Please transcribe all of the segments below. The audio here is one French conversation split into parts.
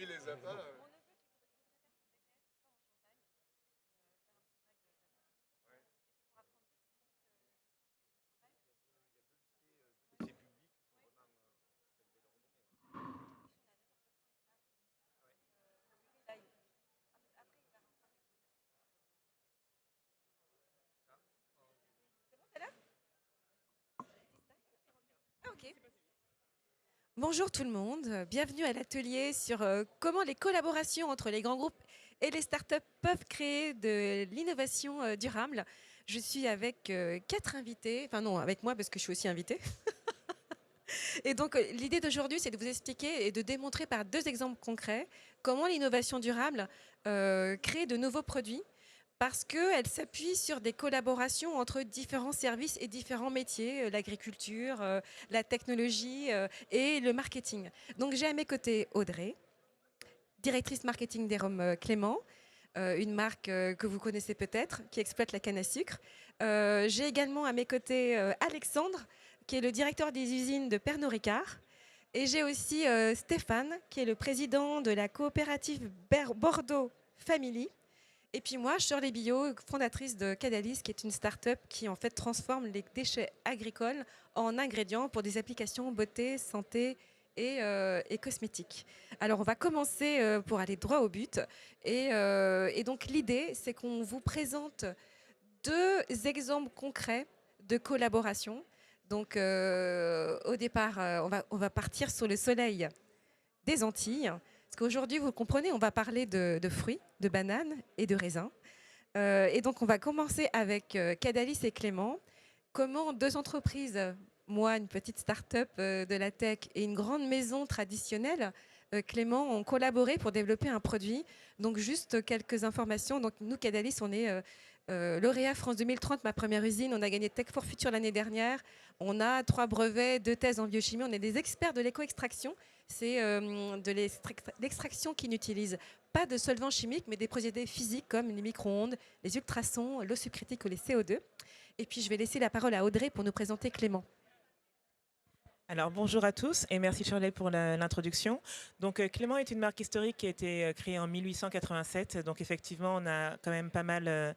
suivi les appâts. Lycées publics sont vraiment c'est une belle renommée. Ah, ok. Bonjour tout le monde, bienvenue à l'atelier sur comment les collaborations entre les grands groupes et les startups peuvent créer de l'innovation durable. Je suis avec 4 invités, enfin non, avec moi parce que je suis aussi invitée. Et donc l'idée d'aujourd'hui, c'est de vous expliquer et de démontrer par 2 exemples concrets comment l'innovation durable crée de nouveaux produits parce qu'elle s'appuie sur des collaborations entre différents services et différents métiers, l'agriculture, la technologie et le marketing. Donc j'ai à mes côtés Audrey, directrice marketing des Roms Clément, une marque que vous connaissez peut-être, qui exploite la canne à sucre. J'ai également à mes côtés Alexandre, qui est le directeur des usines de Pernod Ricard. Et j'ai aussi Stéphane, qui est le président de la coopérative Bordeaux Family. Et puis moi, Shirley Billot, fondatrice de Cadalis, qui est une start-up qui en fait transforme les déchets agricoles en ingrédients pour des applications beauté, santé et cosmétiques. Alors on va commencer pour aller droit au but. Et donc l'idée, c'est qu'on vous présente 2 exemples concrets de collaboration. Donc au départ, on va partir sur le soleil des Antilles. Parce qu'aujourd'hui, vous comprenez, on va parler de fruits, de bananes et de raisins. Et donc, on va commencer avec Cadalis et Clément. Comment 2 entreprises, moi, une petite start-up de la tech et une grande maison traditionnelle, Clément, ont collaboré pour développer un produit. Donc, juste quelques informations. Donc, nous, Cadalis, on est lauréat France 2030, ma première usine. On a gagné Tech for Future l'année dernière. On a 3 brevets, 2 thèses en biochimie. On est des experts de l'éco-extraction. C'est de l'extraction qui n'utilise pas de solvants chimiques, mais des procédés physiques comme les micro-ondes, les ultrasons, l'eau succritique ou les CO2. Et puis, je vais laisser la parole à Audrey pour nous présenter Clément. Alors bonjour à tous et merci Shirley pour l'introduction. Donc Clément est une marque historique qui a été créée en 1887. Donc effectivement, on a quand même pas mal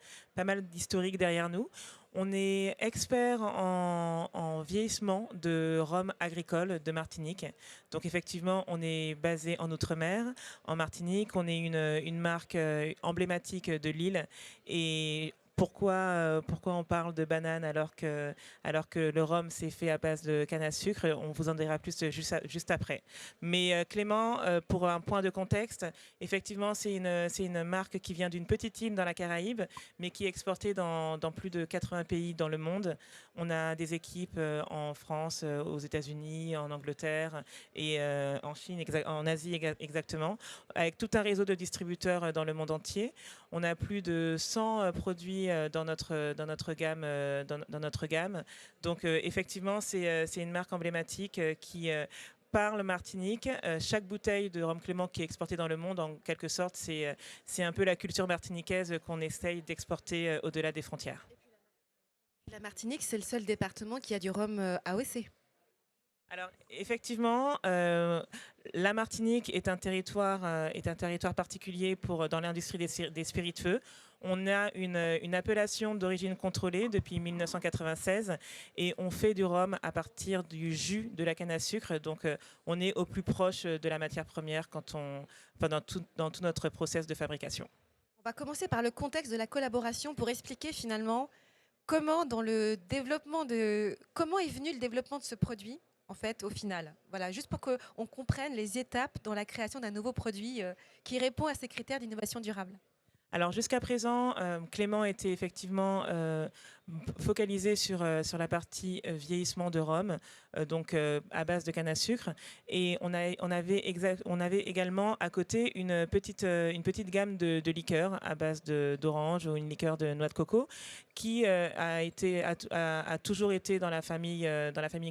d'historique derrière nous. On est expert en vieillissement de rhum agricole de Martinique. Donc effectivement, on est basé en Outre-mer, en Martinique. On est une marque emblématique de l'île et pourquoi on parle de banane alors que le rhum s'est fait à base de canne à sucre? On vous en dira plus juste après. Mais Clément, pour un point de contexte, effectivement, c'est une marque qui vient d'une petite île dans la Caraïbe, mais qui est exportée dans plus de 80 pays dans le monde. On a des équipes en France, aux États-Unis, en Angleterre et en Chine, en Asie exactement, avec tout un réseau de distributeurs dans le monde entier. On a plus de 100 produits dans notre gamme. Dans notre gamme. Donc effectivement, c'est une marque emblématique qui parle Martinique. Chaque bouteille de rhum Clément qui est exportée dans le monde, en quelque sorte, c'est un peu la culture martiniquaise qu'on essaye d'exporter au-delà des frontières. La Martinique, c'est le seul département qui a du rhum AOC. Alors effectivement, la Martinique est un territoire particulier dans l'industrie des spiritueux. On a une appellation d'origine contrôlée depuis 1996 et on fait du rhum à partir du jus de la canne à sucre. Donc on est au plus proche de la matière première dans tout notre process de fabrication. On va commencer par le contexte de la collaboration pour expliquer finalement comment comment est venu le développement de ce produit en fait au final. Voilà, juste pour qu'on comprenne les étapes dans la création d'un nouveau produit qui répond à ces critères d'innovation durable. Alors jusqu'à présent, Clément était effectivement focalisé sur la partie vieillissement de rhum, donc à base de canne à sucre. Et on avait également à côté une petite gamme de liqueurs à base d'orange ou une liqueur de noix de coco qui a toujours été dans la famille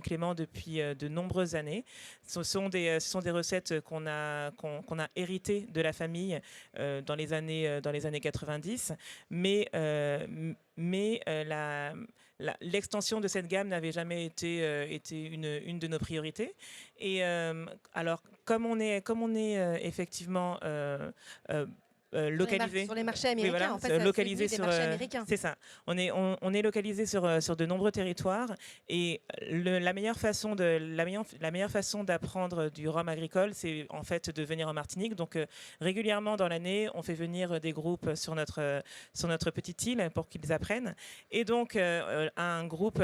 Clément depuis de nombreuses années. Ce sont des recettes qu'on a héritées de la famille dans les années années 90, mais l'extension de cette gamme n'avait jamais été une de nos priorités. Et alors, comme on est effectivement localisé sur les marchés américains, oui, voilà, en fait, localisé c'est sur marchés américains. c'est ça. On est localisé sur de nombreux territoires et la meilleure façon d'apprendre du rhum agricole, c'est en fait de venir en Martinique. Donc régulièrement dans l'année, on fait venir des groupes sur notre petite île pour qu'ils apprennent. Et donc un groupe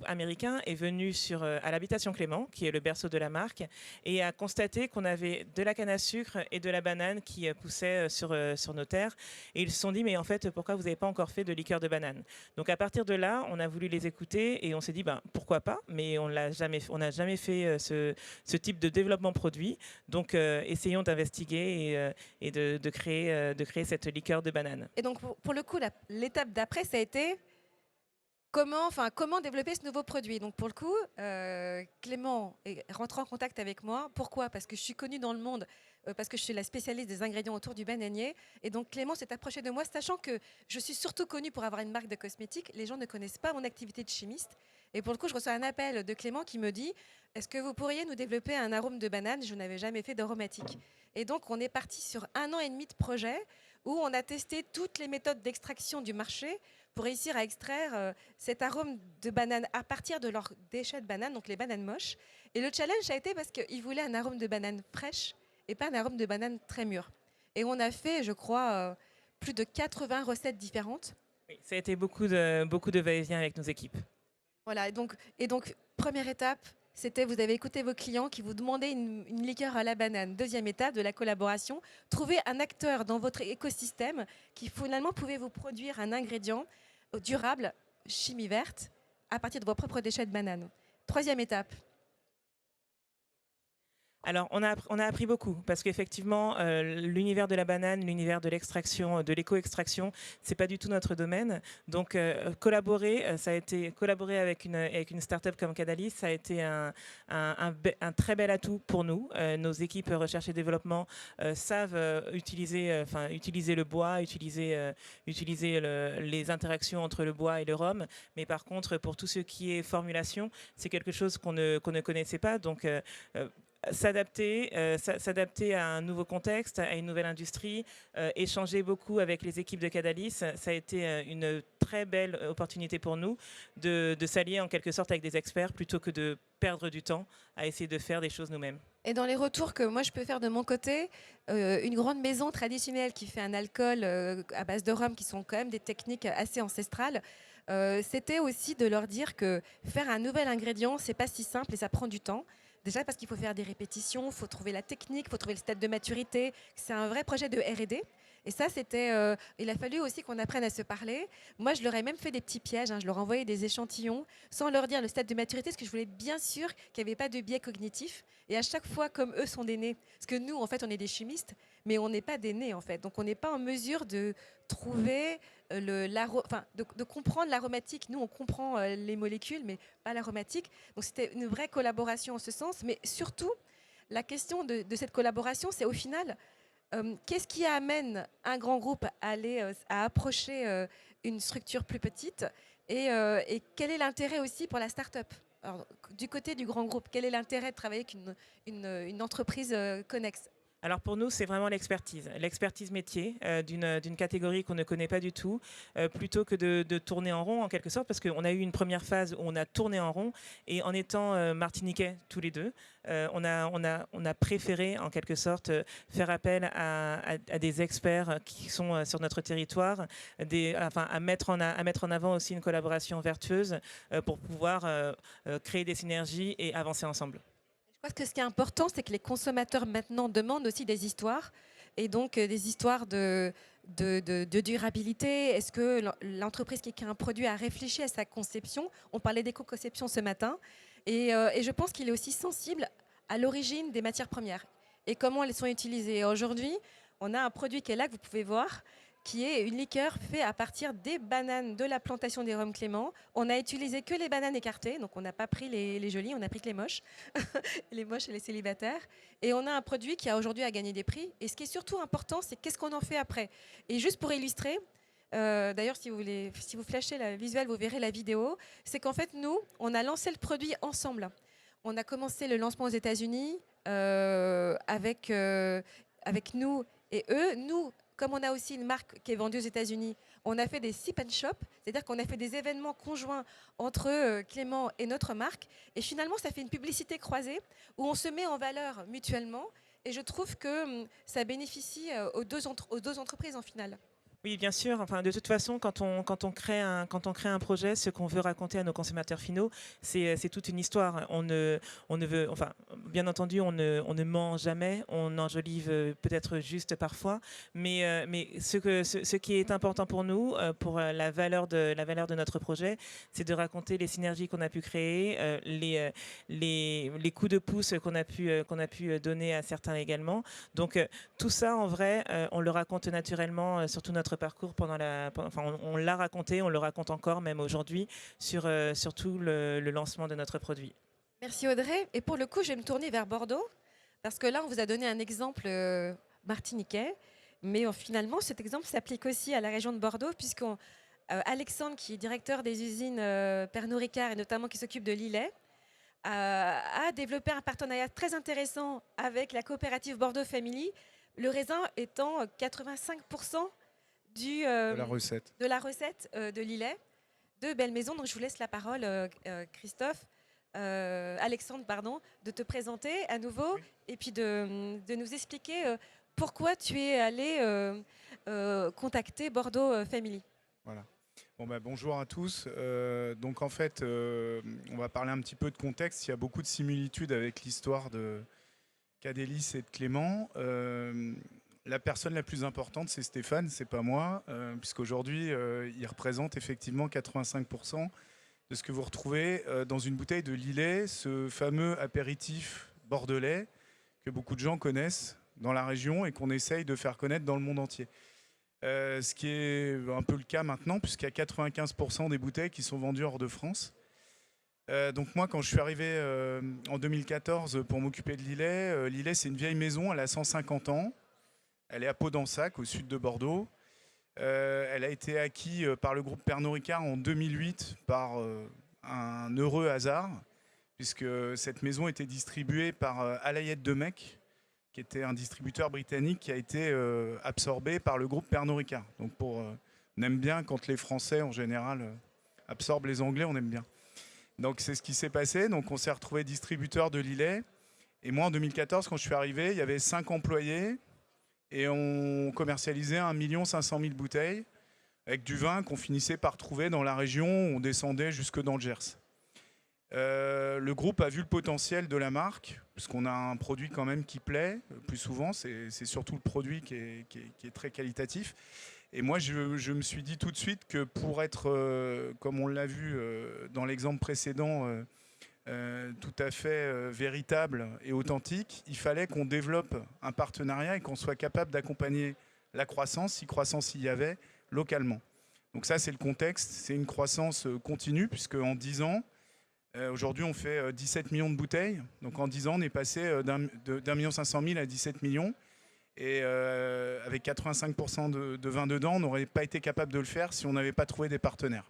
américain est venu à l'habitation Clément, qui est le berceau de la marque, et a constaté qu'on avait de la canne à sucre et de la banane qui poussaient sur nos terres. Et ils se sont dit, mais en fait, pourquoi vous n'avez pas encore fait de liqueur de banane? Donc à partir de là, on a voulu les écouter et on s'est dit, pourquoi pas? Mais on n'a jamais fait ce type de développement produit. Donc essayons d'investiguer et de créer cette liqueur de banane. Et donc pour le coup, l'étape d'après, ça a été comment développer ce nouveau produit. Donc pour le coup, Clément est rentré en contact avec moi. Pourquoi? Parce que je suis connue dans le monde, parce que je suis la spécialiste des ingrédients autour du bananier. Et donc Clément s'est approché de moi, sachant que je suis surtout connue pour avoir une marque de cosmétiques. Les gens ne connaissent pas mon activité de chimiste. Et pour le coup, je reçois un appel de Clément qui me dit, est-ce que vous pourriez nous développer un arôme de banane? Je n'avais jamais fait d'aromatique. Et donc on est parti sur 1 an et demi de projet où on a testé toutes les méthodes d'extraction du marché pour réussir à extraire cet arôme de banane à partir de leurs déchets de banane, donc les bananes moches. Et le challenge a été parce qu'ils voulaient un arôme de banane fraîche et pas un arôme de banane très mûr. Et on a fait, je crois, plus de 80 recettes différentes. Oui, ça a été beaucoup de va-et-vient avec nos équipes. Voilà, et donc première étape, c'était vous avez écouté vos clients qui vous demandaient une liqueur à la banane. Deuxième étape de la collaboration, trouver un acteur dans votre écosystème qui finalement pouvait vous produire un ingrédient durable, chimie verte, à partir de vos propres déchets de banane. Troisième étape. Alors, on a appris beaucoup parce qu'effectivement, l'univers de la banane, l'univers de l'extraction, de l'éco-extraction, c'est pas du tout notre domaine. Donc, collaborer avec une start-up comme Cadalis, ça a été un très bel atout pour nous. Nos équipes recherche et développement savent utiliser le bois, utiliser les interactions entre le bois et le rhum. Mais par contre, pour tout ce qui est formulation, c'est quelque chose qu'on ne connaissait pas. Donc, s'adapter à un nouveau contexte, à une nouvelle industrie, échanger beaucoup avec les équipes de Cadalis, ça a été une très belle opportunité pour nous de s'allier en quelque sorte avec des experts plutôt que de perdre du temps à essayer de faire des choses nous-mêmes. Et dans les retours que moi je peux faire de mon côté, une grande maison traditionnelle qui fait un alcool à base de rhum, qui sont quand même des techniques assez ancestrales, c'était aussi de leur dire que faire un nouvel ingrédient, c'est pas si simple et ça prend du temps. Déjà parce qu'il faut faire des répétitions, il faut trouver la technique, il faut trouver le stade de maturité. C'est un vrai projet de R&D. Et ça, il a fallu aussi qu'on apprenne à se parler. Moi, je leur ai même fait des petits pièges. Je leur envoyais des échantillons sans leur dire le stade de maturité, parce que je voulais bien sûr qu'il n'y avait pas de biais cognitif. Et à chaque fois, comme eux sont des nés, parce que nous, en fait, on est des chimistes, mais on n'est pas des nés, en fait. Donc, on n'est pas en mesure de trouver de comprendre l'aromatique. Nous, on comprend les molécules, mais pas l'aromatique. Donc, c'était une vraie collaboration en ce sens. Mais surtout, la question de cette collaboration, c'est au final, qu'est-ce qui amène un grand groupe à approcher une structure plus petite et quel est l'intérêt aussi pour la start-up? Alors, du côté du grand groupe, quel est l'intérêt de travailler avec une entreprise connexe? Alors pour nous, c'est vraiment l'expertise métier d'une catégorie qu'on ne connaît pas du tout, plutôt que de tourner en rond en quelque sorte, parce qu'on a eu une première phase où on a tourné en rond et en étant martiniquais tous les deux, on a préféré en quelque sorte faire appel à des experts qui sont sur notre territoire, à mettre en avant aussi une collaboration vertueuse pour pouvoir créer des synergies et avancer ensemble. Je pense que ce qui est important, c'est que les consommateurs maintenant demandent aussi des histoires, et donc des histoires de durabilité. Est-ce que l'entreprise qui crée un produit a réfléchi à sa conception? On parlait d'éco-conception ce matin, et je pense qu'il est aussi sensible à l'origine des matières premières et comment elles sont utilisées. Aujourd'hui, on a un produit qui est là, que vous pouvez voir, qui est une liqueur faite à partir des bananes de la plantation des Rhums Clément. On a utilisé que les bananes écartées, donc on n'a pas pris les jolies, on a pris que les moches, les moches et les célibataires. Et on a un produit qui a aujourd'hui à gagner des prix. Et ce qui est surtout important, c'est qu'est-ce qu'on en fait après. Et juste pour illustrer, d'ailleurs, si vous flashez la visuelle, vous verrez la vidéo. C'est qu'en fait, nous, on a lancé le produit ensemble. On a commencé le lancement aux États-Unis avec nous et eux. Nous, comme on a aussi une marque qui est vendue aux États-Unis, on a fait des sip and shop, c'est-à-dire qu'on a fait des événements conjoints entre Clément et notre marque. Et finalement, ça fait une publicité croisée où on se met en valeur mutuellement. Et je trouve que ça bénéficie aux deux entreprises en finale. Oui, bien sûr. Enfin, de toute façon, quand on crée un projet, ce qu'on veut raconter à nos consommateurs finaux, c'est toute une histoire. On ne veut, enfin, bien entendu, on ne ment jamais, on enjolive peut-être juste parfois, mais ce qui est important pour nous, pour la valeur de notre projet, c'est de raconter les synergies qu'on a pu créer, les coups de pouce qu'on a pu donner à certains également. Donc tout ça, en vrai, on le raconte naturellement sur tout notre parcours on l'a raconté, on le raconte encore même aujourd'hui sur tout le lancement de notre produit. Merci Audrey. Et pour le coup, je vais me tourner vers Bordeaux parce que là, on vous a donné un exemple martiniquais, mais finalement, cet exemple s'applique aussi à la région de Bordeaux puisque Alexandre, qui est directeur des usines Pernod Ricard et notamment qui s'occupe de Lillet, a développé un partenariat très intéressant avec la coopérative Bordeaux Family, le raisin étant 85% de la recette de Lillet, de Belle Maison. Donc je vous laisse la parole, Alexandre, de te présenter à nouveau et puis de nous expliquer pourquoi tu es allé contacter Bordeaux Family. Voilà. Bon, bonjour à tous. Donc en fait, on va parler un petit peu de contexte. Il y a beaucoup de similitudes avec l'histoire de Cadélis et de Clément. La personne la plus importante, c'est Stéphane, c'est pas moi, puisqu'aujourd'hui, il représente effectivement 85% de ce que vous retrouvez dans une bouteille de Lillet, ce fameux apéritif bordelais que beaucoup de gens connaissent dans la région et qu'on essaye de faire connaître dans le monde entier. Ce qui est un peu le cas maintenant, puisqu'il y a 95% des bouteilles qui sont vendues hors de France. Donc moi, quand je suis arrivé en 2014 pour m'occuper de Lillet, Lillet, c'est une vieille maison, elle a 150 ans. Elle est à Pau-d'Ensac, au sud de Bordeaux. Elle a été acquise par le groupe Pernod Ricard en 2008 par un heureux hasard, puisque cette maison était distribuée par Alayette de Mec, qui était un distributeur britannique qui a été absorbé par le groupe Pernod Ricard. Donc on aime bien quand les Français, en général, absorbent les Anglais, on aime bien. Donc c'est ce qui s'est passé. Donc on s'est retrouvé distributeur de Lillet. Et moi, en 2014, quand je suis arrivé, il y avait 5 employés. Et on commercialisait 1 500 000 bouteilles avec du vin qu'on finissait par trouver dans la région. On descendait jusque dans le Gers. Le groupe a vu le potentiel de la marque, puisqu'on a un produit quand même qui plaît. Plus souvent, c'est surtout le produit qui est très qualitatif. Et moi, je me suis dit tout de suite que pour être, comme on l'a vu dans l'exemple précédent, tout à fait véritable et authentique, il fallait qu'on développe un partenariat et qu'on soit capable d'accompagner la croissance, si croissance il y avait, localement. Donc ça, c'est le contexte. C'est une croissance continue, puisque en 10 ans, aujourd'hui, on fait 17 millions de bouteilles. Donc en 10 ans, on est passé d'1,5 million à 17 millions. Et avec 85% de vin dedans, on n'aurait pas été capable de le faire si on n'avait pas trouvé des partenaires.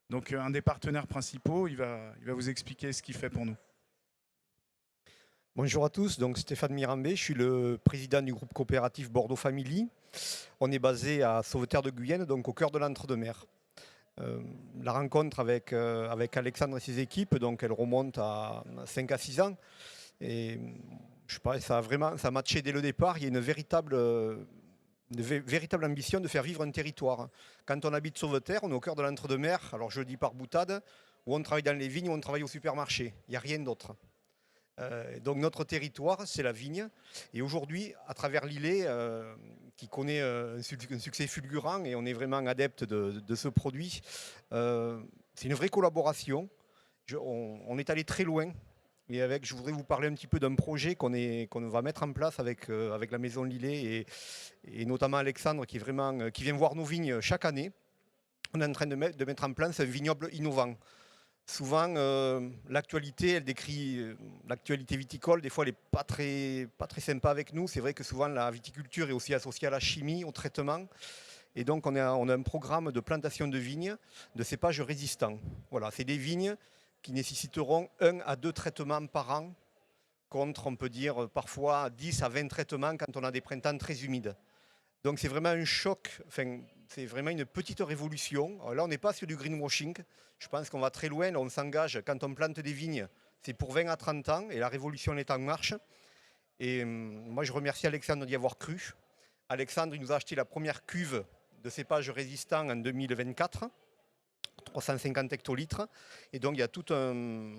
Donc un des partenaires principaux, il va vous expliquer ce qu'il fait pour nous. Bonjour à tous, donc Stéphane Mirambé, je suis le président du groupe coopératif Bordeaux Family. On est basé à Sauveterre de Guyenne, donc au cœur de l'Entre-deux-Mers. La rencontre avec Alexandre et ses équipes, donc elle remonte à 5 à 6 ans. Et je sais pas, ça a matché dès le départ. Il y a une véritable ambition de faire vivre un territoire. Quand on habite Sauveterre, on est au cœur de l'Entre-deux-Mers, alors je le dis par boutade, où on travaille dans les vignes, où on travaille au supermarché. Il n'y a rien d'autre. Donc notre territoire, c'est la vigne. Et aujourd'hui, à travers Lillet, qui connaît un succès fulgurant, et on est vraiment adepte de ce produit, c'est une vraie collaboration. On est allé très loin. Et je voudrais vous parler un petit peu d'un projet qu'on va mettre en place avec la Maison Lillet et notamment Alexandre qui vient voir nos vignes chaque année. On est en train de mettre en place un vignoble innovant. Souvent, l'actualité, elle décrit l'actualité viticole. Des fois, elle n'est pas très sympa avec nous. C'est vrai que souvent, la viticulture est aussi associée à la chimie, au traitement. Et donc, on a un programme de plantation de vignes, de cépages résistants. Voilà, c'est des vignes qui nécessiteront 1 à 2 traitements par an, contre, on peut dire, parfois 10 à 20 traitements quand on a des printemps très humides. Donc c'est vraiment un choc, c'est vraiment une petite révolution. Alors là, on n'est pas sur du greenwashing. Je pense qu'on va très loin. Là, on s'engage, quand on plante des vignes, c'est pour 20 à 30 ans et la révolution est en marche. Et moi, je remercie Alexandre d'y avoir cru. Alexandre, il nous a acheté la première cuve de cépages résistants en 2024. 350 hectolitres. Et donc, il y a tout un...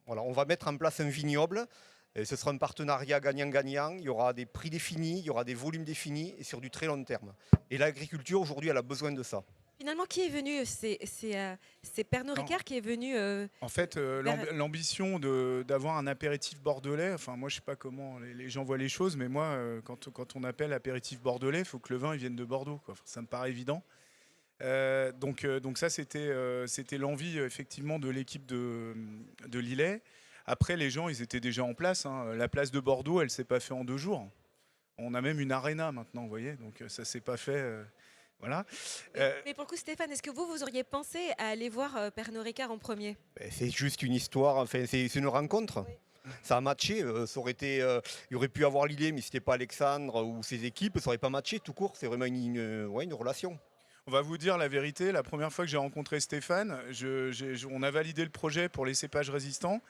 Voilà, on va mettre en place un vignoble. Et ce sera un partenariat gagnant-gagnant. Il y aura des prix définis, il y aura des volumes définis et sur du très long terme. Et l'agriculture, aujourd'hui, elle a besoin de ça. Finalement, qui est venu? C'est Pernod Ricard qui est venu. En fait, l'ambition d'avoir un apéritif bordelais, enfin moi je sais pas comment les gens voient les choses, mais moi quand on appelle apéritif bordelais, il faut que le vin il vienne de Bordeaux, quoi. Enfin, ça me paraît évident. Donc ça c'était l'envie effectivement de l'équipe de Lillet. Après les gens ils étaient déjà en place, hein. La place de Bordeaux elle s'est pas fait en 2 jours. On a même une arena maintenant, vous voyez, donc ça s'est pas fait. Voilà. Mais pour le coup, Stéphane, est-ce que vous auriez pensé à aller voir Pernod Ricard en premier? C'est juste une histoire, enfin, c'est une rencontre. Oui. Ça a matché, il y aurait pu avoir Lillet, mais si c'était pas Alexandre ou ses équipes, ça aurait pas matché tout court. C'est vraiment une relation. On va vous dire la vérité, la première fois que j'ai rencontré Stéphane, on a validé le projet pour les cépages résistants,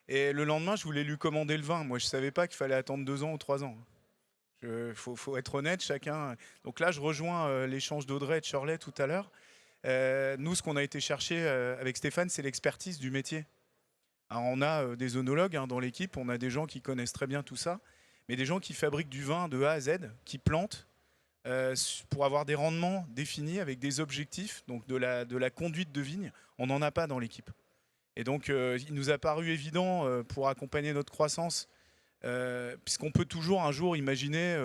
et le lendemain, je voulais lui commander le vin. Moi, je savais pas qu'il fallait attendre 2 ans ou 3 ans. Faut être honnête, chacun. Donc là, je rejoins l'échange d'Audrey et de Shirley tout à l'heure. Nous, ce qu'on a été chercher avec Stéphane, c'est l'expertise du métier. Alors, on a des œnologues dans l'équipe, on a des gens qui connaissent très bien tout ça, mais des gens qui fabriquent du vin de A à Z, qui plantent pour avoir des rendements définis avec des objectifs, donc de la conduite de vigne. On n'en a pas dans l'équipe. Et donc, il nous a paru évident pour accompagner notre croissance, puisqu'on peut toujours un jour imaginer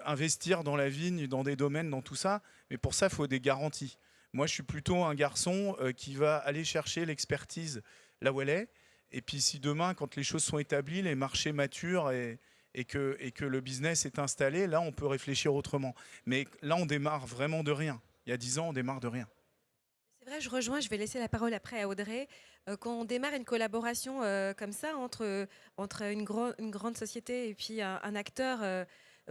investir dans la vigne, dans des domaines, dans tout ça, mais pour ça, il faut des garanties. Moi, je suis plutôt un garçon qui va aller chercher l'expertise là où elle est, et puis si demain, quand les choses sont établies, les marchés maturent et que le business est installé, là, on peut réfléchir autrement. Mais là, on démarre vraiment de rien. Il y a 10 ans, on démarre de rien. C'est vrai, je vais laisser la parole après à Audrey. Quand on démarre une collaboration comme ça entre une grande société et puis un acteur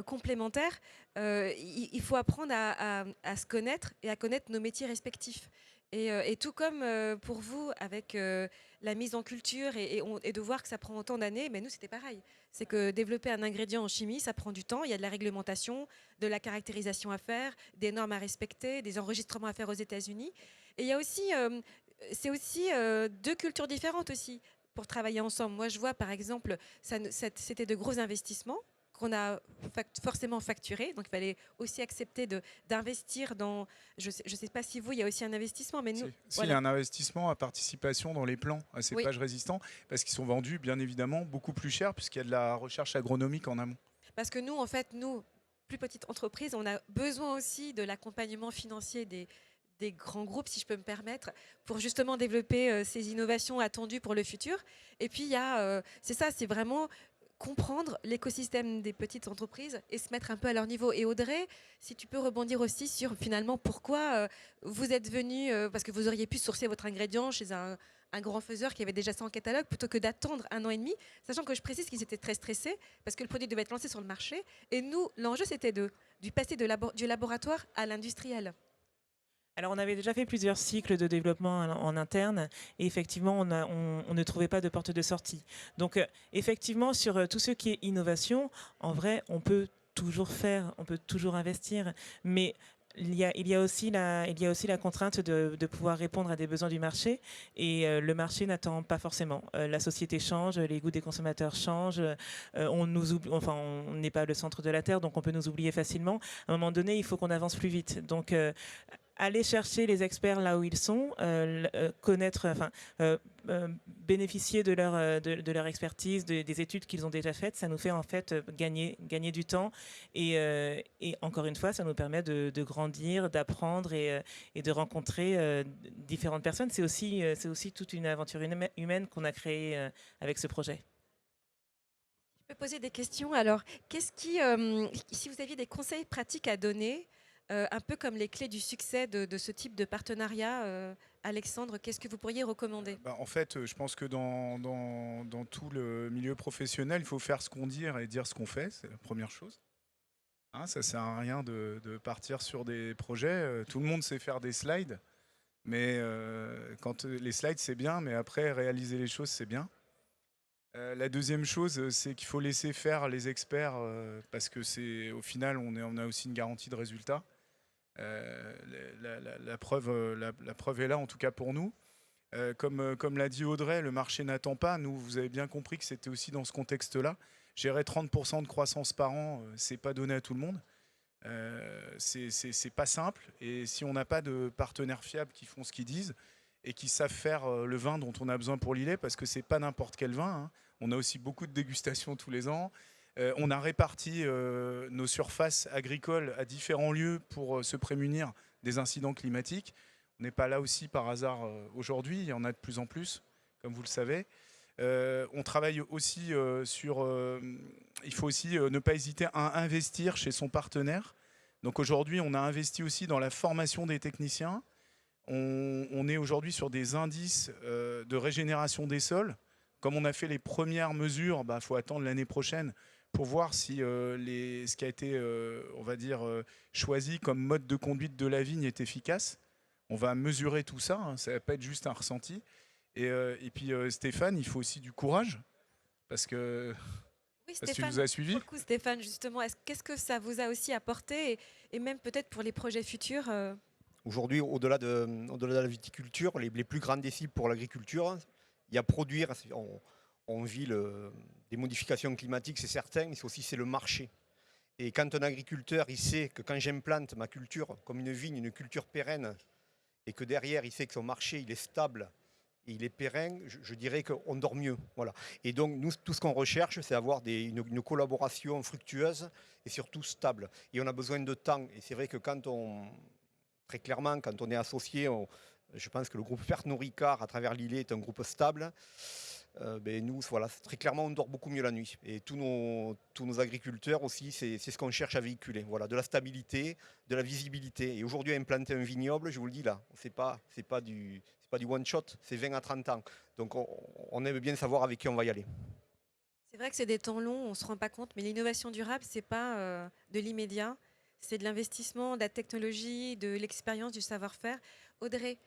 complémentaire, il faut apprendre à se connaître et à connaître nos métiers respectifs. Et tout comme pour vous, avec la mise en culture et de voir que ça prend autant d'années, mais nous, c'était pareil. C'est que développer un ingrédient en chimie, ça prend du temps. Il y a de la réglementation, de la caractérisation à faire, des normes à respecter, des enregistrements à faire aux États-Unis. Et il y a aussi, c'est aussi 2 cultures différentes aussi pour travailler ensemble. Moi, je vois, par exemple, c'était de gros investissements qu'on a forcément facturé. Donc, il fallait aussi accepter d'investir dans... Je sais pas si vous, il y a aussi un investissement, mais nous... Si, il y a un investissement à participation dans les plants à cépages résistants, parce qu'ils sont vendus, bien évidemment, beaucoup plus cher, puisqu'il y a de la recherche agronomique en amont. Parce que nous, en fait, plus petite entreprise, on a besoin aussi de l'accompagnement financier des grands groupes, si je peux me permettre, pour justement développer ces innovations attendues pour le futur. Et puis, il y a... c'est ça, c'est vraiment... comprendre l'écosystème des petites entreprises et se mettre un peu à leur niveau. Et Audrey, si tu peux rebondir aussi sur finalement pourquoi vous êtes venu, parce que vous auriez pu sourcer votre ingrédient chez un grand faiseur qui avait déjà ça en catalogue, plutôt que d'attendre 1 an et demi, sachant que je précise qu'ils étaient très stressés parce que le produit devait être lancé sur le marché. Et nous, l'enjeu, c'était du passer du laboratoire à l'industriel. Alors, on avait déjà fait plusieurs cycles de développement en interne et effectivement, on ne trouvait pas de porte de sortie. Donc, effectivement, sur tout ce qui est innovation, en vrai, on peut toujours faire, on peut toujours investir, mais il y a aussi la contrainte de pouvoir répondre à des besoins du marché et le marché n'attend pas forcément. La société change, les goûts des consommateurs changent, on n'est pas le centre de la Terre, donc on peut nous oublier facilement. À un moment donné, il faut qu'on avance plus vite. Donc, aller chercher les experts là où ils sont, connaître, enfin, bénéficier de leur expertise, des études qu'ils ont déjà faites, ça nous fait en fait gagner du temps et encore une fois, ça nous permet de grandir, d'apprendre et de rencontrer différentes personnes. C'est aussi toute une aventure humaine qu'on a créée avec ce projet. Je peux poser des questions. Alors, si vous aviez des conseils pratiques à donner, un peu comme les clés du succès de ce type de partenariat, Alexandre, qu'est-ce que vous pourriez recommander? En fait, je pense que dans tout le milieu professionnel, il faut faire ce qu'on dit et dire ce qu'on fait, c'est la première chose. Hein, ça sert à rien de partir sur des projets. Tout le monde sait faire des slides, mais quand les slides c'est bien, mais après réaliser les choses c'est bien. La deuxième chose, c'est qu'il faut laisser faire les experts parce que au final, on a aussi une garantie de résultat. La preuve est là, en tout cas pour nous. Comme l'a dit Audrey, le marché n'attend pas. Nous, vous avez bien compris que c'était aussi dans ce contexte-là. Gérer 30% de croissance par an, c'est pas donné à tout le monde. C'est pas simple. Et si on n'a pas de partenaires fiables qui font ce qu'ils disent et qui savent faire le vin dont on a besoin pour l'îlet, parce que c'est pas n'importe quel vin, hein. On a aussi beaucoup de dégustations tous les ans. On a réparti nos surfaces agricoles à différents lieux pour se prémunir des incidents climatiques. On n'est pas là aussi par hasard aujourd'hui, il y en a de plus en plus, comme vous le savez. On travaille aussi il faut aussi ne pas hésiter à investir chez son partenaire. Donc aujourd'hui, on a investi aussi dans la formation des techniciens. On est aujourd'hui sur des indices de régénération des sols. Comme on a fait les premières mesures, faut attendre l'année prochaine pour voir si ce qui a été, on va dire, choisi comme mode de conduite de la vigne est efficace. On va mesurer tout ça, hein, ça ne va pas être juste un ressenti. Et puis Stéphane, il faut aussi du courage, parce que Oui, tu Stéphane, nous as suivis. pour le coup, Stéphane, justement, qu'est-ce que ça vous a aussi apporté et même peut-être pour les projets futurs Aujourd'hui, au-delà de la viticulture, les plus grands défis pour l'agriculture, il y a produire. On vit des modifications climatiques, c'est certain, mais c'est le marché. Et quand un agriculteur, il sait que quand j'implante ma culture comme une vigne, une culture pérenne, et que derrière, il sait que son marché, il est stable et il est pérenne, je dirais qu'on dort mieux. Voilà. Et donc, nous, tout ce qu'on recherche, c'est avoir une collaboration fructueuse et surtout stable. Et on a besoin de temps. Et c'est vrai que très clairement, quand on est associé, je pense que le groupe Pernod Ricard, à travers l'îlet, est un groupe stable. Nous, voilà, très clairement, on dort beaucoup mieux la nuit. Et tous nos agriculteurs aussi, c'est ce qu'on cherche à véhiculer. Voilà, de la stabilité, de la visibilité. Et aujourd'hui, implanter un vignoble, je vous le dis là, c'est pas du one shot, c'est 20 à 30 ans. Donc on aime bien savoir avec qui on va y aller. C'est vrai que c'est des temps longs, on ne se rend pas compte, mais l'innovation durable, ce n'est pas de l'immédiat, c'est de l'investissement, de la technologie, de l'expérience, du savoir-faire. Audrey,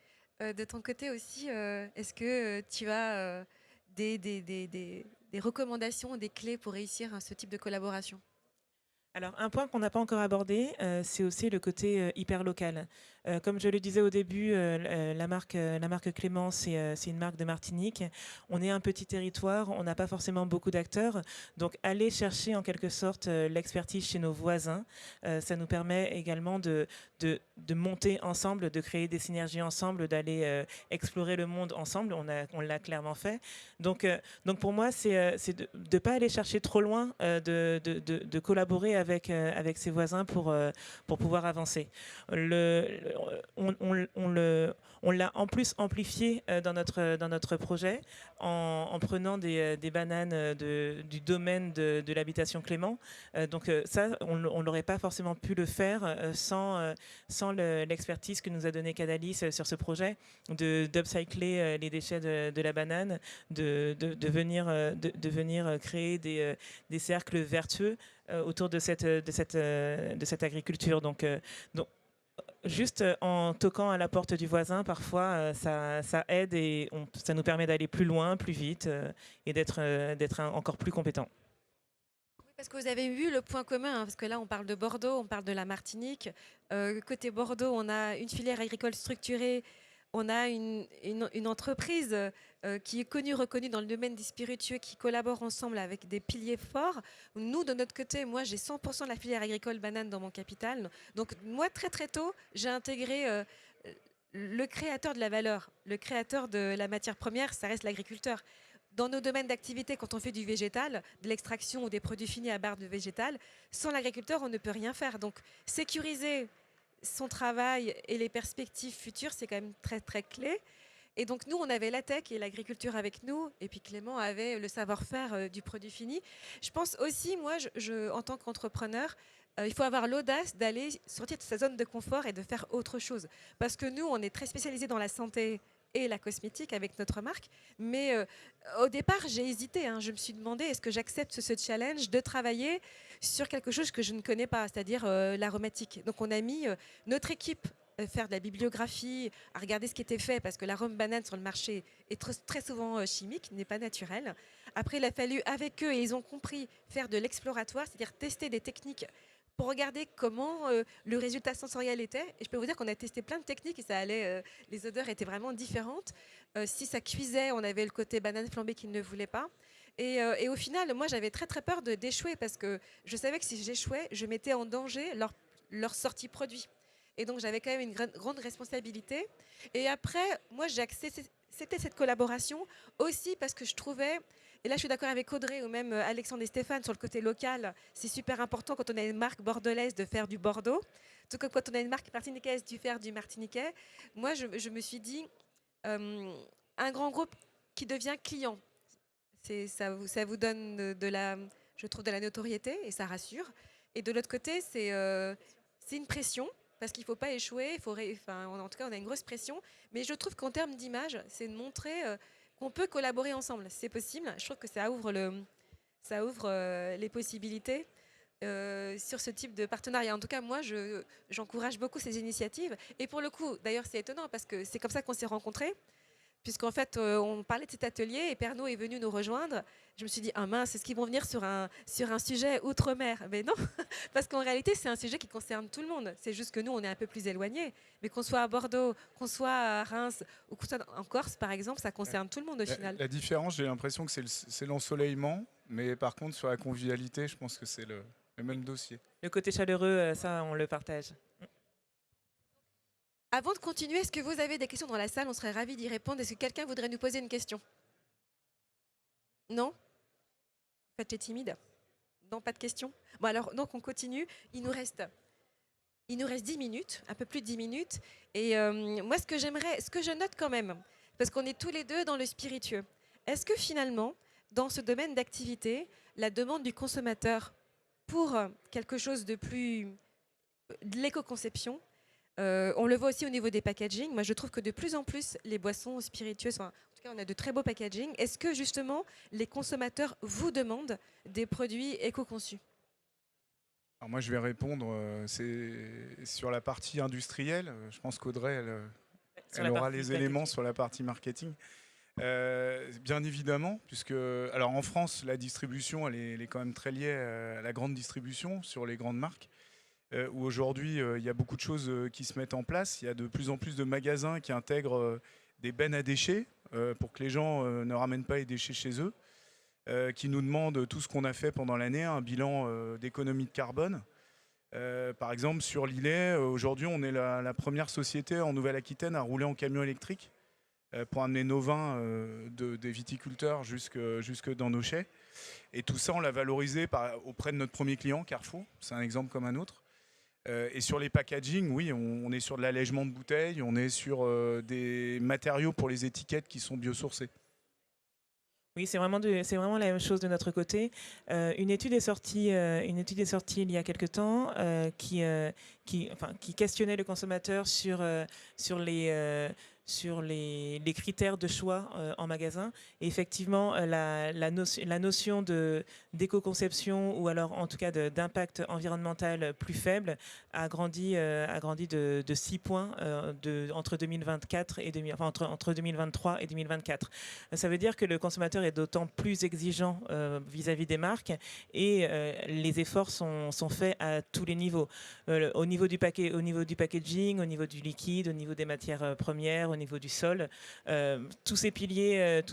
de ton côté aussi, est-ce que tu as des recommandations, des clés pour réussir ce type de collaboration? Alors, un point qu'on n'a pas encore abordé, c'est aussi le côté hyper local. Comme je le disais au début, la marque Clément, c'est une marque de Martinique. On est un petit territoire, on n'a pas forcément beaucoup d'acteurs. Donc, aller chercher en quelque sorte l'expertise chez nos voisins, ça nous permet également de monter ensemble, de créer des synergies ensemble, d'aller explorer le monde ensemble. On l'a clairement fait. Donc pour moi, c'est de ne pas aller chercher trop loin, de collaborer avec ses voisins pour pouvoir avancer. On l'a en plus amplifié dans notre projet en prenant des bananes du domaine de l'habitation Clément. Donc ça, on n'aurait pas forcément pu le faire sans l'expertise que nous a donné Cadalis sur ce projet, d'upcycler les déchets de la banane, de venir créer des cercles vertueux autour de cette agriculture. Donc, juste en toquant à la porte du voisin, parfois, ça aide et ça nous permet d'aller plus loin, plus vite et d'être encore plus compétent. Oui, parce que vous avez vu le point commun, hein, parce que là, on parle de Bordeaux, on parle de la Martinique. Côté Bordeaux, on a une filière agricole structurée. on a une entreprise qui est connue, reconnue dans le domaine des spiritueux, qui collabore ensemble avec des piliers forts. Nous, de notre côté, moi, j'ai 100% de la filière agricole banane dans mon capital. Donc, moi, très très tôt, j'ai intégré le créateur de la valeur, le créateur de la matière première, ça reste l'agriculteur. Dans nos domaines d'activité, quand on fait du végétal, de l'extraction ou des produits finis à base de végétal, sans l'agriculteur, on ne peut rien faire. Donc, sécuriser son travail et les perspectives futures, c'est quand même très, très clé. Et donc, nous, on avait la tech et l'agriculture avec nous, et puis Clément avait le savoir-faire du produit fini. Je pense aussi, moi, en tant qu'entrepreneur, il faut avoir l'audace d'aller sortir de sa zone de confort et de faire autre chose. Parce que nous, on est très spécialisés dans la santé et la cosmétique avec notre marque. Mais au départ, j'ai hésité. Je me suis demandé, est-ce que j'accepte ce challenge de travailler sur quelque chose que je ne connais pas, c'est-à-dire l'aromatique. Donc on a mis notre équipe faire de la bibliographie, à regarder ce qui était fait, parce que l'arôme banane sur le marché est très souvent chimique, n'est pas naturel. Après, il a fallu, avec eux, et ils ont compris, faire de l'exploratoire, c'est-à-dire tester des techniques pour regarder comment le résultat sensoriel était. Et je peux vous dire qu'on a testé plein de techniques et ça allait, les odeurs étaient vraiment différentes. Si ça cuisait, on avait le côté banane flambée qu'ils ne voulaient pas. Et au final, moi, j'avais très très peur d'échouer parce que je savais que si j'échouais, je mettais en danger leur sortie produit. Et donc, j'avais quand même une grande responsabilité. Et après, moi, j'ai accepté cette collaboration aussi parce que je trouvais, et là, je suis d'accord avec Audrey ou même Alexandre et Stéphane sur le côté local, c'est super important quand on a une marque bordelaise de faire du Bordeaux, tout comme quand on a une marque martiniquaise de faire du martiniquais. Moi, je me suis dit, un grand groupe qui devient client, ça vous donne je trouve, de la notoriété et ça rassure. Et de l'autre côté, c'est une pression parce qu'il ne faut pas échouer. En tout cas, on a une grosse pression. Mais je trouve qu'en termes d'image, c'est de montrer qu'on peut collaborer ensemble. C'est possible. Je trouve que ça ouvre les possibilités sur ce type de partenariat. En tout cas, moi, j'encourage beaucoup ces initiatives. Et pour le coup, d'ailleurs, c'est étonnant parce que c'est comme ça qu'on s'est rencontrés. Puisqu'en fait, on parlait de cet atelier et Pernod est venu nous rejoindre. Je me suis dit, ah mince, est-ce qu'ils vont venir sur un sujet outre-mer? Mais non, parce qu'en réalité, c'est un sujet qui concerne tout le monde. C'est juste que nous, on est un peu plus éloignés. Mais qu'on soit à Bordeaux, qu'on soit à Reims ou qu'on soit en Corse, par exemple, ça concerne tout le monde au final. La différence, j'ai l'impression que c'est l'ensoleillement. Mais par contre, sur la convivialité, je pense que c'est le même dossier. Le côté chaleureux, ça, on le partage. Avant de continuer, est-ce que vous avez des questions dans la salle? On serait ravis d'y répondre. Est-ce que quelqu'un voudrait nous poser une question? Non? Faites les timides. Non, pas de questions? Bon alors, donc on continue. Il nous reste 10 minutes, un peu plus de 10 minutes. Et moi, ce que je note quand même, parce qu'on est tous les deux dans le spiritueux, est-ce que finalement, dans ce domaine d'activité, la demande du consommateur pour quelque chose de plus... de l'éco-conception, on le voit aussi au niveau des packaging. Moi, je trouve que de plus en plus, les boissons spiritueuses, en tout cas, on a de très beaux packaging. Est-ce que, justement, les consommateurs vous demandent des produits éco-conçus? Alors moi, je vais répondre. C'est sur la partie industrielle. Je pense qu'Audrey, elle aura les éléments sur la partie marketing. Bien évidemment, puisque alors en France, la distribution, elle est quand même très liée à la grande distribution sur les grandes marques. Où aujourd'hui, il y a beaucoup de choses qui se mettent en place. Il y a de plus en plus de magasins qui intègrent des bennes à déchets pour que les gens ne ramènent pas les déchets chez eux, qui nous demandent tout ce qu'on a fait pendant l'année, un bilan d'économie de carbone. Par exemple, sur l'Illet, aujourd'hui, on est la première société en Nouvelle-Aquitaine à rouler en camion électrique pour amener nos vins des viticulteurs jusque dans nos chais. Et tout ça, on l'a valorisé auprès de notre premier client, Carrefour. C'est un exemple comme un autre. Et sur les packaging, oui, on est sur de l'allègement de bouteilles, on est sur des matériaux pour les étiquettes qui sont biosourcés. Oui, c'est vraiment la même chose de notre côté. Une étude est sortie il y a quelque temps qui questionnait le consommateur sur les critères de choix en magasin. Et effectivement, la notion d'éco-conception ou alors en tout cas d'impact environnemental plus faible a grandi de 6 points entre 2024 et entre 2023 et 2024. Ça veut dire que le consommateur est d'autant plus exigeant vis-à-vis des marques et les efforts sont faits à tous les niveaux. Au niveau du packaging, au niveau du liquide, au niveau des matières premières, au niveau du sol. Tous ces piliers,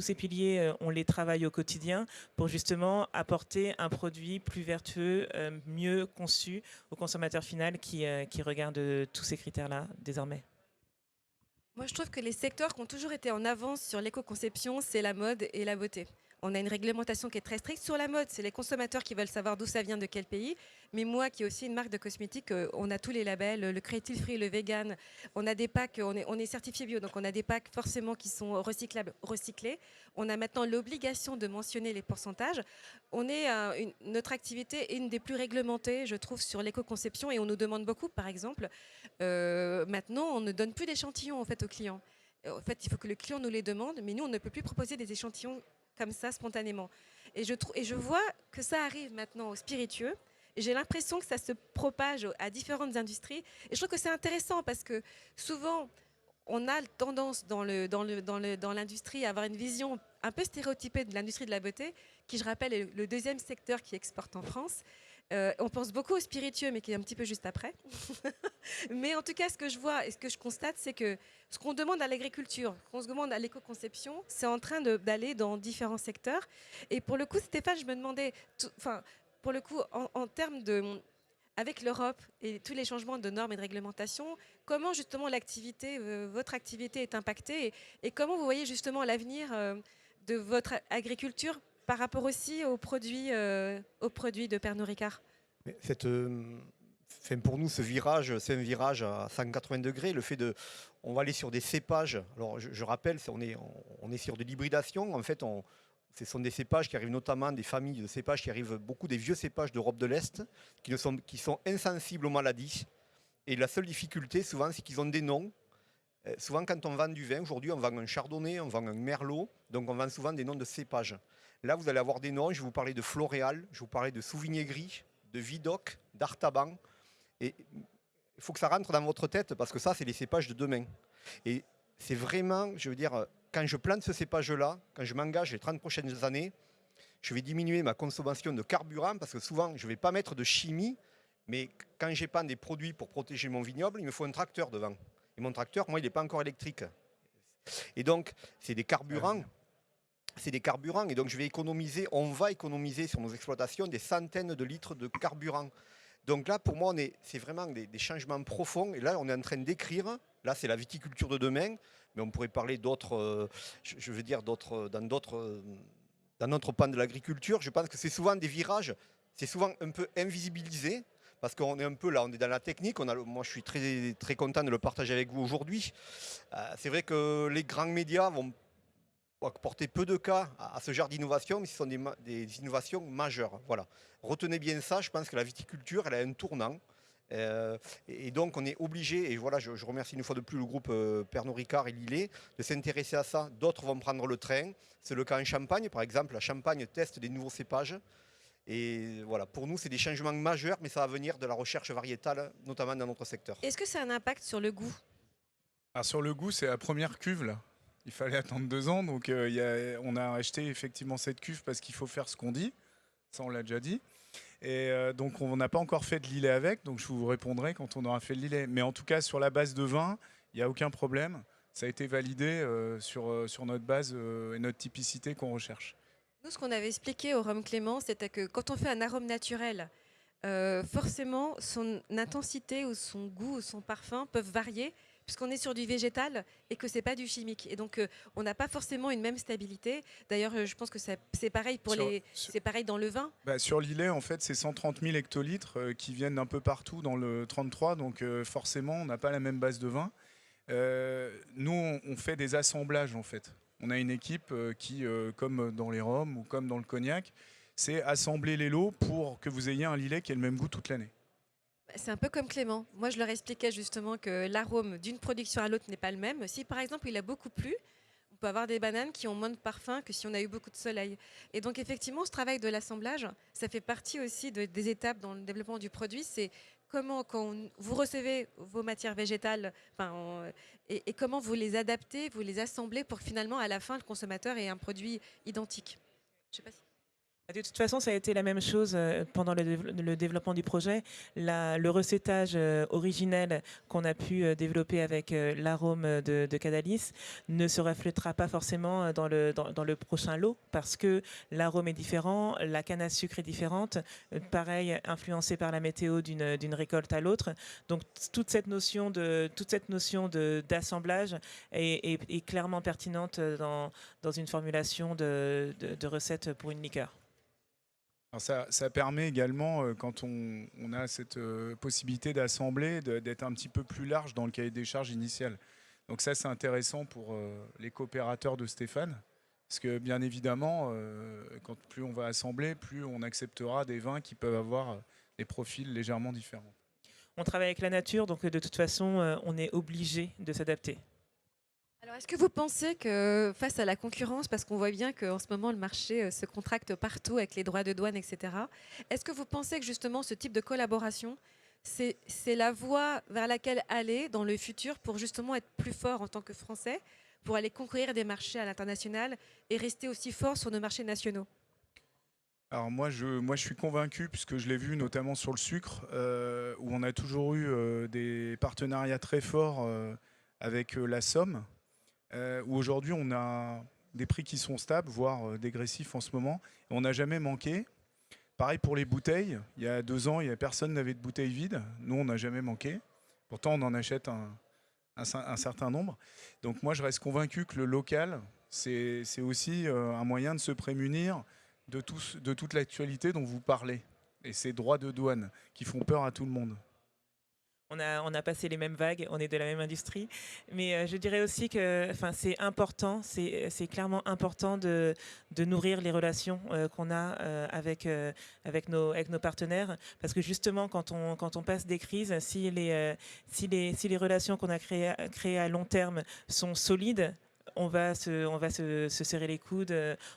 on les travaille au quotidien pour justement apporter un produit plus vertueux, mieux conçu au consommateur final qui regarde tous ces critères-là désormais. Moi, je trouve que les secteurs qui ont toujours été en avance sur l'éco-conception, c'est la mode et la beauté. On a une réglementation qui est très stricte sur la mode. C'est les consommateurs qui veulent savoir d'où ça vient, de quel pays. Mais moi, qui ai aussi une marque de cosmétiques, on a tous les labels, le cruelty free, le vegan. On a des packs, on est certifié bio, donc on a des packs forcément qui sont recyclables, recyclés. On a maintenant l'obligation de mentionner les pourcentages. Notre activité est une des plus réglementées, je trouve, sur l'éco-conception et on nous demande beaucoup. Par exemple, maintenant, on ne donne plus d'échantillons en fait aux clients. En fait, il faut que le client nous les demande, mais nous, on ne peut plus proposer des échantillons comme ça spontanément. Et je vois que ça arrive maintenant aux spiritueux. Et j'ai l'impression que ça se propage à différentes industries. Et je trouve que c'est intéressant parce que souvent, on a tendance dans l'industrie à avoir une vision un peu stéréotypée de l'industrie de la beauté, qui, je rappelle, est le deuxième secteur qui exporte en France. On pense beaucoup aux spiritueux, mais qui est un petit peu juste après. Mais en tout cas, ce que je vois et ce que je constate, c'est que ce qu'on demande à l'agriculture, qu'on se demande à l'éco-conception, c'est en train d'aller dans différents secteurs. Et pour le coup, Stéphane, je me demandais, pour le coup, en termes de... Avec l'Europe et tous les changements de normes et de réglementation, comment justement votre activité est impactée et comment vous voyez justement l'avenir de votre agriculture par rapport aussi aux produits de Pernod Ricard? Pour nous, ce virage, c'est un virage à 180 degrés. Le fait on va aller sur des cépages. Alors, je rappelle, on est sur de l'hybridation. En fait, ce sont des cépages qui arrivent notamment, des familles de cépages qui arrivent, beaucoup des vieux cépages d'Europe de l'Est, qui sont insensibles aux maladies. Et la seule difficulté, souvent, c'est qu'ils ont des noms. Souvent, quand on vend du vin, aujourd'hui, on vend un chardonnay, on vend un merlot, donc on vend souvent des noms de cépages. Là, vous allez avoir des noms, je vais vous parler de Floréal, je vais vous parler de Souvigné Gris, de Vidocq, d'Artaban. Et il faut que ça rentre dans votre tête, parce que ça, c'est les cépages de demain. Et c'est vraiment, je veux dire, quand je plante ce cépage-là, quand je m'engage les 30 prochaines années, je vais diminuer ma consommation de carburant, parce que souvent, je ne vais pas mettre de chimie, mais quand j'épande des produits pour protéger mon vignoble, il me faut un tracteur devant. Et mon tracteur, moi, il n'est pas encore électrique. Et donc, c'est des carburants. Et donc on va économiser sur nos exploitations des centaines de litres de carburant. Donc là, pour moi, c'est vraiment des changements profonds. Et là, on est en train d'écrire. Là, c'est la viticulture de demain. Mais on pourrait parler d'autres, dans notre pan de l'agriculture. Je pense que c'est souvent des virages, c'est souvent un peu invisibilisé. Parce qu'on est un peu là, on est dans la technique. Moi, je suis très, très content de le partager avec vous aujourd'hui. C'est vrai que les grands médias vont porter peu de cas à ce genre d'innovation, mais ce sont des innovations majeures. Voilà. Retenez bien ça, je pense que la viticulture, elle a un tournant. Et donc, on est obligé, et voilà, je remercie une fois de plus le groupe Pernod Ricard et Lillet, de s'intéresser à ça. D'autres vont prendre le train. C'est le cas en Champagne, par exemple. La Champagne teste des nouveaux cépages. Et voilà, pour nous, c'est des changements majeurs, mais ça va venir de la recherche variétale, notamment dans notre secteur. Est-ce que ça a un impact sur le goût? Alors, sur le goût, c'est la première cuve, là. Il fallait attendre 2 ans, donc on a acheté effectivement cette cuve parce qu'il faut faire ce qu'on dit. Ça, on l'a déjà dit. Et donc, on n'a pas encore fait de lillet avec, donc je vous répondrai quand on aura fait le lillet. Mais en tout cas, sur la base de vin, il n'y a aucun problème. Ça a été validé sur notre base et notre typicité qu'on recherche. Nous, ce qu'on avait expliqué au rhum Clément, c'était que quand on fait un arôme naturel, forcément, son intensité ou son goût ou son parfum peuvent varier puisqu'on est sur du végétal et que c'est pas du chimique. Et donc, on n'a pas forcément une même stabilité. D'ailleurs, je pense que c'est pareil c'est pareil dans le vin. Sur l'îlet, en fait, c'est 130 000 hectolitres qui viennent d'un peu partout dans le 33. Donc, forcément, on n'a pas la même base de vin. Nous, on fait des assemblages, en fait. On a une équipe qui, comme dans les rhums ou comme dans le cognac, c'est assembler les lots pour que vous ayez un lillet qui ait le même goût toute l'année. C'est un peu comme Clément. Moi, je leur expliquais justement que l'arôme d'une production à l'autre n'est pas le même. Si par exemple il a beaucoup plu, on peut avoir des bananes qui ont moins de parfum que si on a eu beaucoup de soleil. Et donc effectivement, ce travail de l'assemblage, ça fait partie aussi des étapes dans le développement du produit. C'est comment, quand vous recevez vos matières végétales, et comment vous les adaptez, vous les assemblez pour que finalement, à la fin, le consommateur ait un produit identique. Je sais pas si... De toute façon, ça a été la même chose pendant le développement du projet. Le recettage originel qu'on a pu développer avec l'arôme de Cadalis ne se reflétera pas forcément dans le prochain lot parce que l'arôme est différent, la canne à sucre est différente, pareil, influencée par la météo d'une récolte à l'autre. Donc toute cette notion d'assemblage est clairement pertinente dans une formulation de recette pour une liqueur. Alors ça permet également, quand on a cette possibilité d'assembler, d'être un petit peu plus large dans le cahier des charges initial. Donc ça, c'est intéressant pour les coopérateurs de Stéphane, parce que bien évidemment, quand plus on va assembler, plus on acceptera des vins qui peuvent avoir des profils légèrement différents. On travaille avec la nature, donc de toute façon, on est obligé de s'adapter. Alors, est-ce que vous pensez que face à la concurrence, parce qu'on voit bien qu'en ce moment le marché se contracte partout avec les droits de douane, etc., est-ce que vous pensez que justement ce type de collaboration, c'est la voie vers laquelle aller dans le futur pour justement être plus fort en tant que Français, pour aller conquérir des marchés à l'international et rester aussi fort sur nos marchés nationaux? Alors moi je suis convaincu, puisque je l'ai vu notamment sur le sucre, où on a toujours eu des partenariats très forts avec la Somme, où aujourd'hui on a des prix qui sont stables, voire dégressifs en ce moment. Et on n'a jamais manqué. Pareil pour les bouteilles. Il y a 2 ans, personne n'avait de bouteilles vides. Nous, on n'a jamais manqué. Pourtant, on en achète un certain nombre. Donc moi, je reste convaincu que le local, c'est aussi un moyen de se prémunir de toute l'actualité dont vous parlez. Et ces droits de douane qui font peur à tout le monde. On a passé les mêmes vagues, on est de la même industrie, mais je dirais aussi que c'est important, c'est clairement important de nourrir les relations qu'on a avec nos partenaires, parce que justement quand on passe des crises, si les relations qu'on a créées à long terme sont solides, on va se serrer les coudes,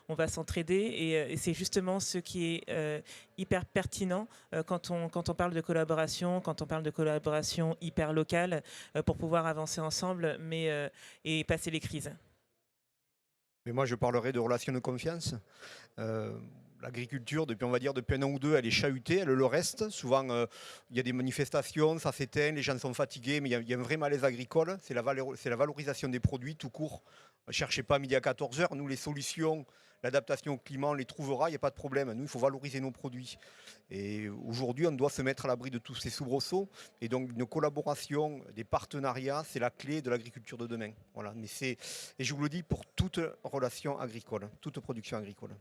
on va s'entraider et c'est justement ce qui est hyper pertinent quand on parle de collaboration, hyper locale pour pouvoir avancer ensemble et passer les crises. Mais moi, je parlerai de relations de confiance. L'agriculture, depuis 1 an ou 2, elle est chahutée, elle le reste. Souvent, il y a des manifestations, ça s'éteint, les gens sont fatigués, mais il y a un vrai malaise agricole. C'est la valorisation des produits tout court. Ne cherchez pas midi à 14 heures. Nous, les solutions, l'adaptation au climat, on les trouvera, il n'y a pas de problème. Nous, il faut valoriser nos produits. Et aujourd'hui, on doit se mettre à l'abri de tous ces soubresauts. Et donc, une collaboration, des partenariats, c'est la clé de l'agriculture de demain. Voilà. Et je vous le dis pour toute relation agricole, toute production agricole.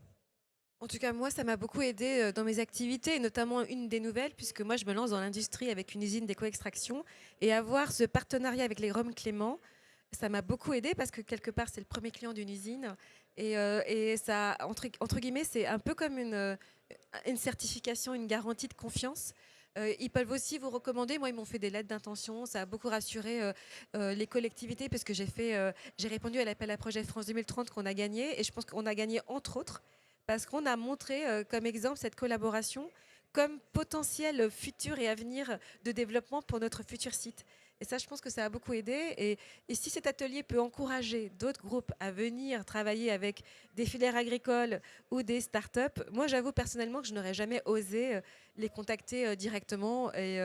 En tout cas, moi, ça m'a beaucoup aidé dans mes activités, et notamment une des nouvelles, puisque moi, je me lance dans l'industrie avec une usine d'éco-extraction. Et avoir ce partenariat avec les Roms Clément, ça m'a beaucoup aidé parce que quelque part, c'est le premier client d'une usine. Et ça, entre guillemets, c'est un peu comme une certification, une garantie de confiance. Ils peuvent aussi vous recommander. Moi, ils m'ont fait des lettres d'intention. Ça a beaucoup rassuré les collectivités parce que j'ai répondu à l'appel à projet France 2030 qu'on a gagné. Et je pense qu'on a gagné entre autres parce qu'on a montré comme exemple cette collaboration comme potentiel futur et avenir de développement pour notre futur site. Et ça, je pense que ça a beaucoup aidé. Et si cet atelier peut encourager d'autres groupes à venir travailler avec des filières agricoles ou des startups, moi, j'avoue personnellement que je n'aurais jamais osé les contacter directement. Et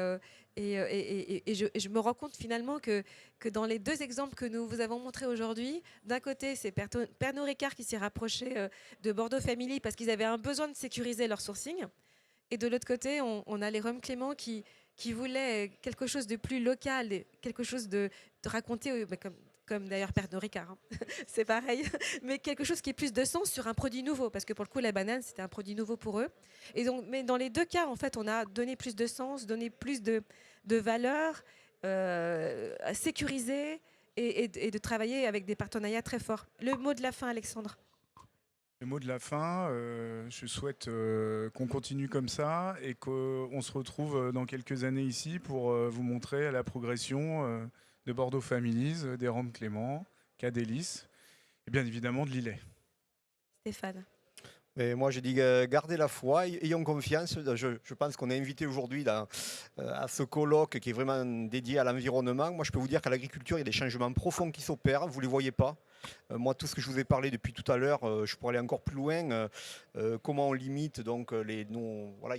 je me rends compte finalement que dans les 2 exemples que nous vous avons montrés aujourd'hui, d'un côté, c'est Pernod Ricard qui s'est rapproché de Bordeaux Family parce qu'ils avaient un besoin de sécuriser leur sourcing. Et de l'autre côté, on a les Roms Clément qui voulaient quelque chose de plus local, quelque chose de raconter, comme d'ailleurs Pernod Ricard, hein. C'est pareil, mais quelque chose qui ait plus de sens sur un produit nouveau, parce que pour le coup, la banane, c'était un produit nouveau pour eux. Et donc, mais dans les 2 cas, en fait, on a donné plus de sens, donné plus de valeur, à sécuriser et de travailler avec des partenariats très forts. Le mot de la fin, Alexandre. Le mot de la fin, je souhaite qu'on continue comme ça et qu'on se retrouve dans quelques années ici pour vous montrer la progression de Bordeaux Families, des Roms Clément, Cadalis et bien évidemment de Lillet. Stéphane. Mais moi, je dis gardez la foi, ayons confiance. Je pense qu'on est invité aujourd'hui à ce colloque qui est vraiment dédié à l'environnement. Moi, je peux vous dire qu'à l'agriculture, il y a des changements profonds qui s'opèrent. Vous ne les voyez pas. Moi, tout ce que je vous ai parlé depuis tout à l'heure, je pourrais aller encore plus loin. Comment on limite donc voilà,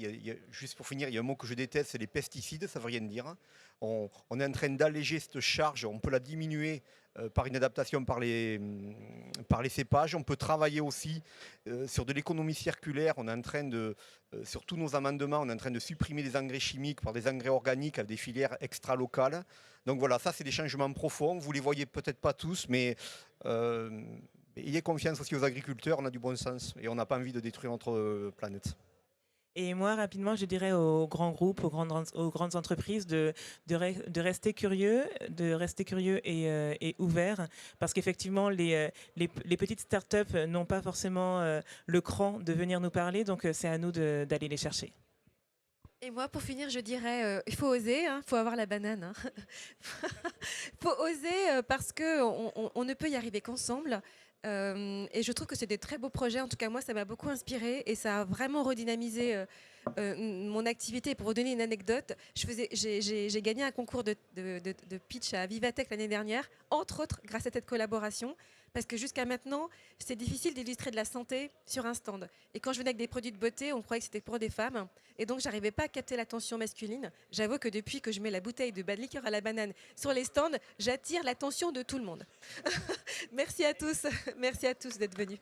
juste pour finir, il y a un mot que je déteste, c'est les pesticides. Ça ne veut rien dire. On est en train d'alléger cette charge. On peut la diminuer par une adaptation par les cépages. On peut travailler aussi sur de l'économie circulaire. On est en train sur tous nos amendements, on est en train de supprimer des engrais chimiques par des engrais organiques avec des filières extra-locales. Donc voilà, ça c'est des changements profonds. Vous ne les voyez peut-être pas tous, mais ayez confiance aussi aux agriculteurs. On a du bon sens et on n'a pas envie de détruire notre planète. Et moi, rapidement, je dirais aux grands groupes, aux grandes entreprises de rester curieux, et ouverts, parce qu'effectivement, les petites startups n'ont pas forcément le cran de venir nous parler, donc c'est à nous d'aller les chercher. Et moi, pour finir, je dirais, il faut oser, il faut avoir la banane. Il faut oser parce qu'on ne peut y arriver qu'ensemble. Et je trouve que c'est des très beaux projets. En tout cas, moi, ça m'a beaucoup inspiré et ça a vraiment redynamisé mon activité. Pour vous donner une anecdote, j'ai gagné un concours de pitch à Vivatech l'année dernière, entre autres grâce à cette collaboration. Parce que jusqu'à maintenant, c'est difficile d'illustrer de la santé sur un stand. Et quand je venais avec des produits de beauté, on croyait que c'était pour des femmes. Et donc, j'arrivais pas à capter l'attention masculine. J'avoue que depuis que je mets la bouteille de bas de liqueur à la banane sur les stands, j'attire l'attention de tout le monde. Merci à tous. Merci à tous d'être venus.